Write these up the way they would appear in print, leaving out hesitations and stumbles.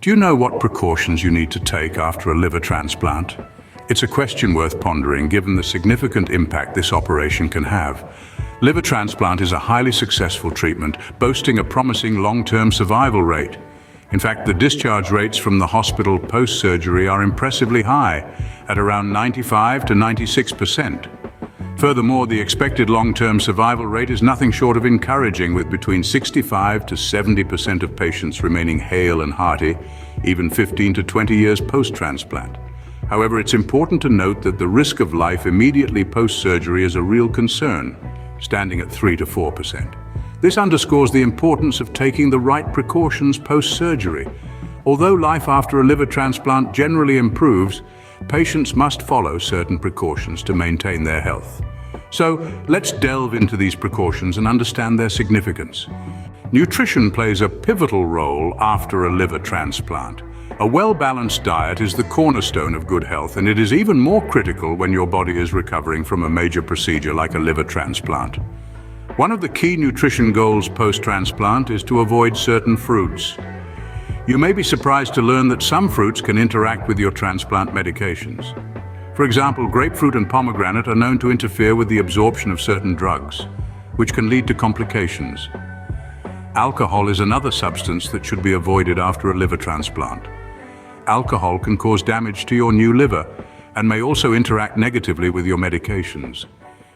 Do you know what precautions you need to take after a liver transplant? It's a question worth pondering given the significant impact this operation can have. Liver transplant is a highly successful treatment, boasting a promising long-term survival rate. In fact, the discharge rates from the hospital post-surgery are impressively high, at around 95 to 96%. Furthermore, the expected long-term survival rate is nothing short of encouraging, with between 65 to 70% of patients remaining hale and hearty, even 15 to 20 years post-transplant. However, it's important to note that the risk of life immediately post-surgery is a real concern, standing at 3 to 4%. This underscores the importance of taking the right precautions post-surgery. Although life after a liver transplant generally improves, patients must follow certain precautions to maintain their health. So, let's delve into these precautions and understand their significance. Nutrition plays a pivotal role after a liver transplant. A well-balanced diet is the cornerstone of good health, and it is even more critical when your body is recovering from a major procedure like a liver transplant. One of the key nutrition goals post-transplant is to avoid certain fruits. You may be surprised to learn that some fruits can interact with your transplant medications. For example, grapefruit and pomegranate are known to interfere with the absorption of certain drugs, which can lead to complications. Alcohol is another substance that should be avoided after a liver transplant. Alcohol can cause damage to your new liver and may also interact negatively with your medications.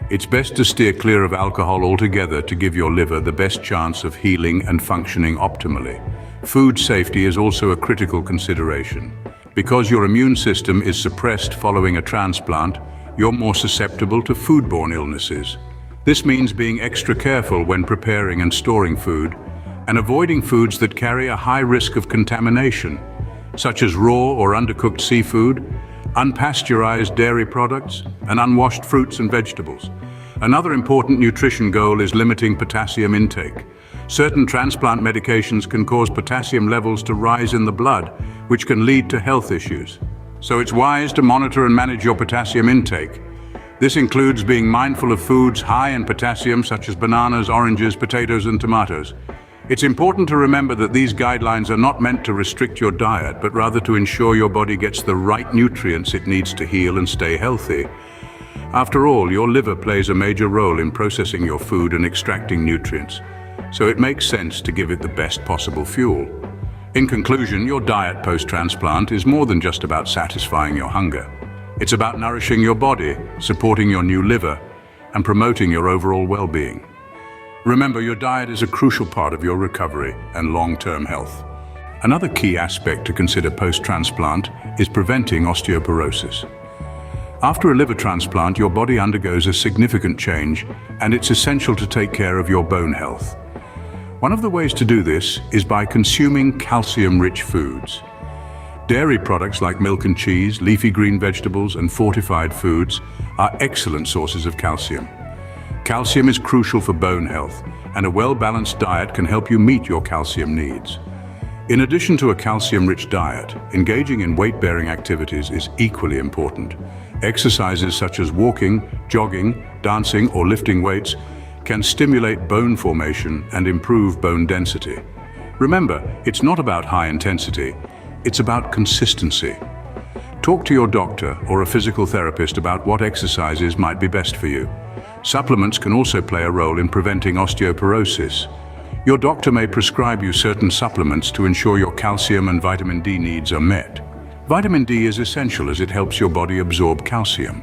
It's best to steer clear of alcohol altogether to give your liver the best chance of healing and functioning optimally. Food safety is also a critical consideration. Because your immune system is suppressed following a transplant, you're more susceptible to foodborne illnesses. This means being extra careful when preparing and storing food, and avoiding foods that carry a high risk of contamination, such as raw or undercooked seafood, unpasteurized dairy products, and unwashed fruits and vegetables. Another important nutrition goal is limiting potassium intake. Certain transplant medications can cause potassium levels to rise in the blood, which can lead to health issues. So it's wise to monitor and manage your potassium intake. This includes being mindful of foods high in potassium, such as bananas, oranges, potatoes, and tomatoes. It's important to remember that these guidelines are not meant to restrict your diet, but rather to ensure your body gets the right nutrients it needs to heal and stay healthy. After all, your liver plays a major role in processing your food and extracting nutrients, so it makes sense to give it the best possible fuel. In conclusion, your diet post-transplant is more than just about satisfying your hunger. It's about nourishing your body, supporting your new liver, and promoting your overall well-being. Remember, your diet is a crucial part of your recovery and long-term health. Another key aspect to consider post-transplant is preventing osteoporosis. After a liver transplant, your body undergoes a significant change, and it's essential to take care of your bone health. One of the ways to do this is by consuming calcium-rich foods. Dairy products like milk and cheese, leafy green vegetables, and fortified foods are excellent sources of calcium. Calcium is crucial for bone health, and a well-balanced diet can help you meet your calcium needs. In addition to a calcium-rich diet, engaging in weight-bearing activities is equally important. Exercises such as walking, jogging, dancing, or lifting weights can stimulate bone formation and improve bone density. Remember, it's not about high intensity, it's about consistency. Talk to your doctor or a physical therapist about what exercises might be best for you. Supplements can also play a role in preventing osteoporosis. Your doctor may prescribe you certain supplements to ensure your calcium and vitamin D needs are met. Vitamin D is essential as it helps your body absorb calcium.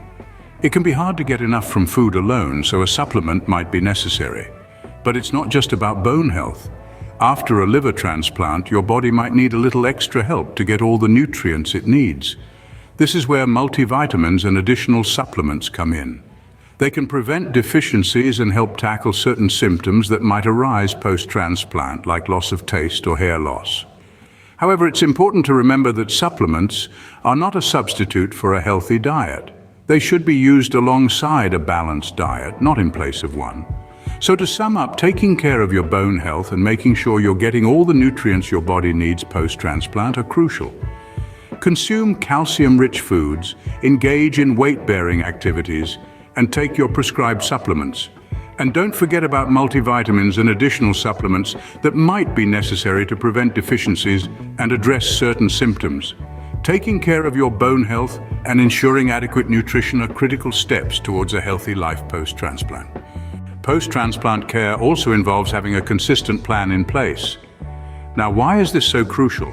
It can be hard to get enough from food alone, so a supplement might be necessary. But it's not just about bone health. After a liver transplant, your body might need a little extra help to get all the nutrients it needs. This is where multivitamins and additional supplements come in. They can prevent deficiencies and help tackle certain symptoms that might arise post-transplant, like loss of taste or hair loss. However, it's important to remember that supplements are not a substitute for a healthy diet. They should be used alongside a balanced diet, not in place of one. So to sum up, taking care of your bone health and making sure you're getting all the nutrients your body needs post-transplant are crucial. Consume calcium-rich foods, engage in weight-bearing activities, and take your prescribed supplements. And don't forget about multivitamins and additional supplements that might be necessary to prevent deficiencies and address certain symptoms. Taking care of your bone health and ensuring adequate nutrition are critical steps towards a healthy life post-transplant. Post-transplant care also involves having a consistent plan in place. Now, why is this so crucial?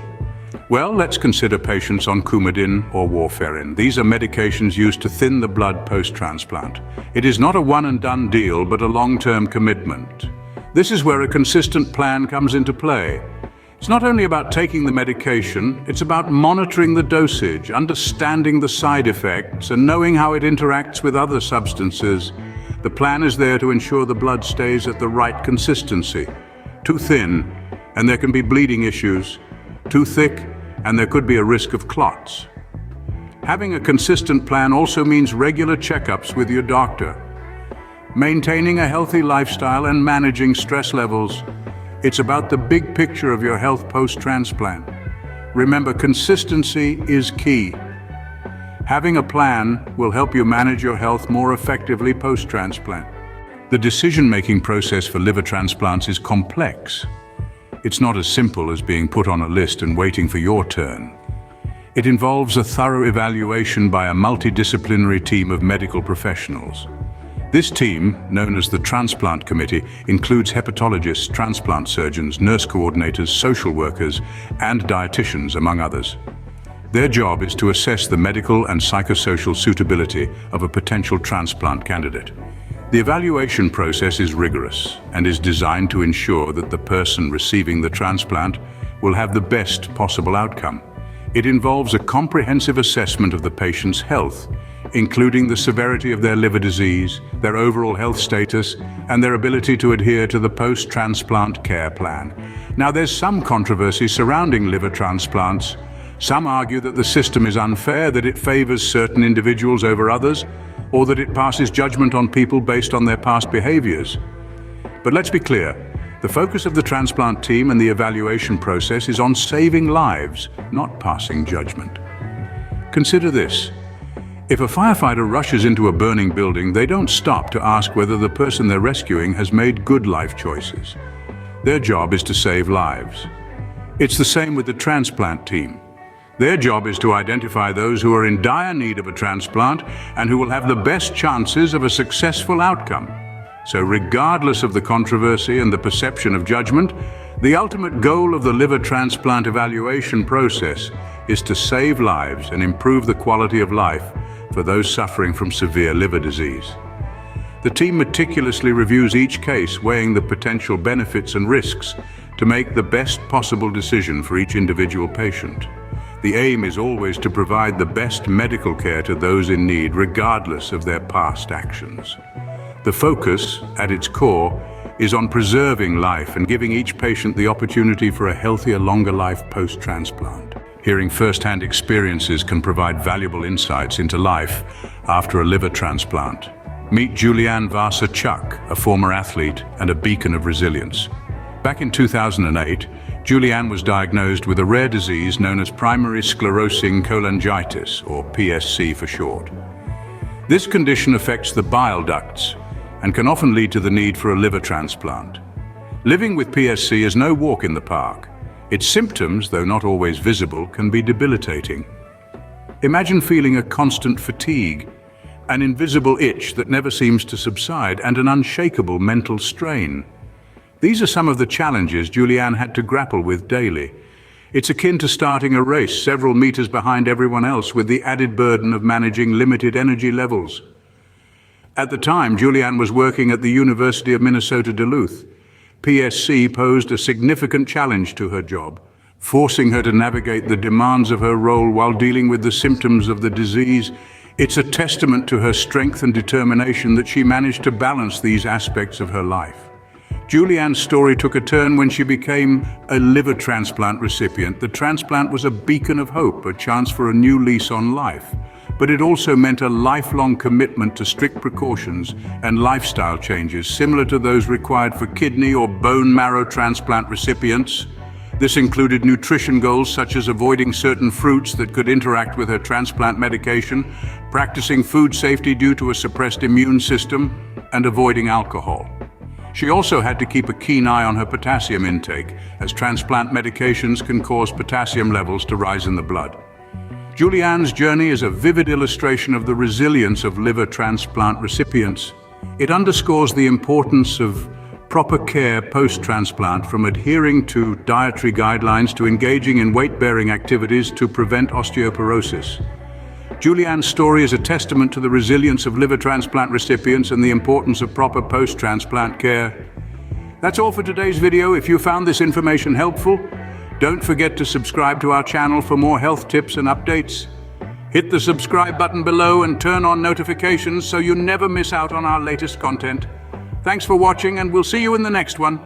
Well, let's consider patients on Coumadin or warfarin. These are medications used to thin the blood post-transplant. It is not a one-and-done deal, but a long-term commitment. This is where a consistent plan comes into play. It's not only about taking the medication, it's about monitoring the dosage, understanding the side effects, and knowing how it interacts with other substances. The plan is there to ensure the blood stays at the right consistency. Too thin, and there can be bleeding issues. Too thick, and there could be a risk of clots. Having a consistent plan also means regular checkups with your doctor. Maintaining a healthy lifestyle and managing stress levels. It's about the big picture of your health post-transplant. Remember, consistency is key. Having a plan will help you manage your health more effectively post-transplant. The decision-making process for liver transplants is complex. It's not as simple as being put on a list and waiting for your turn. It involves a thorough evaluation by a multidisciplinary team of medical professionals. This team, known as the Transplant Committee, includes hepatologists, transplant surgeons, nurse coordinators, social workers, and dietitians, among others. Their job is to assess the medical and psychosocial suitability of a potential transplant candidate. The evaluation process is rigorous and is designed to ensure that the person receiving the transplant will have the best possible outcome. It involves a comprehensive assessment of the patient's health, including the severity of their liver disease, their overall health status, and their ability to adhere to the post-transplant care plan. Now, there's some controversy surrounding liver transplants. Some argue that the system is unfair, that it favors certain individuals over others, or that it passes judgment on people based on their past behaviors. But let's be clear, the focus of the transplant team and the evaluation process is on saving lives, not passing judgment. Consider this. If a firefighter rushes into a burning building, they don't stop to ask whether the person they're rescuing has made good life choices. Their job is to save lives. It's the same with the transplant team. Their job is to identify those who are in dire need of a transplant and who will have the best chances of a successful outcome. So regardless of the controversy and the perception of judgment, the ultimate goal of the liver transplant evaluation process is to save lives and improve the quality of life for those suffering from severe liver disease. The team meticulously reviews each case, weighing the potential benefits and risks to make the best possible decision for each individual patient. The aim is always to provide the best medical care to those in need, regardless of their past actions. The focus, at its core, is on preserving life and giving each patient the opportunity for a healthier, longer life post-transplant. Hearing first-hand experiences can provide valuable insights into life after a liver transplant. Meet Julianne Vassar-Chuck, a former athlete and a beacon of resilience. Back in 2008, Julianne was diagnosed with a rare disease known as primary sclerosing cholangitis, or PSC for short. This condition affects the bile ducts and can often lead to the need for a liver transplant. Living with PSC is no walk in the park. Its symptoms, though not always visible, can be debilitating. Imagine feeling a constant fatigue, an invisible itch that never seems to subside, and an unshakable mental strain. These are some of the challenges Julianne had to grapple with daily. It's akin to starting a race several meters behind everyone else, with the added burden of managing limited energy levels. At the time, Julianne was working at the University of Minnesota Duluth. PSC posed a significant challenge to her job, forcing her to navigate the demands of her role while dealing with the symptoms of the disease. It's a testament to her strength and determination that she managed to balance these aspects of her life. Julianne's story took a turn when she became a liver transplant recipient. The transplant was a beacon of hope, a chance for a new lease on life. But it also meant a lifelong commitment to strict precautions and lifestyle changes, similar to those required for kidney or bone marrow transplant recipients. This included nutrition goals such as avoiding certain fruits that could interact with her transplant medication, practicing food safety due to a suppressed immune system, and avoiding alcohol. She also had to keep a keen eye on her potassium intake, as transplant medications can cause potassium levels to rise in the blood. Julianne's journey is a vivid illustration of the resilience of liver transplant recipients. It underscores the importance of proper care post-transplant, from adhering to dietary guidelines to engaging in weight-bearing activities to prevent osteoporosis. Julianne's story is a testament to the resilience of liver transplant recipients and the importance of proper post-transplant care. That's all for today's video. If you found this information helpful, don't forget to subscribe to our channel for more health tips and updates. Hit the subscribe button below and turn on notifications so you never miss out on our latest content. Thanks for watching, and we'll see you in the next one.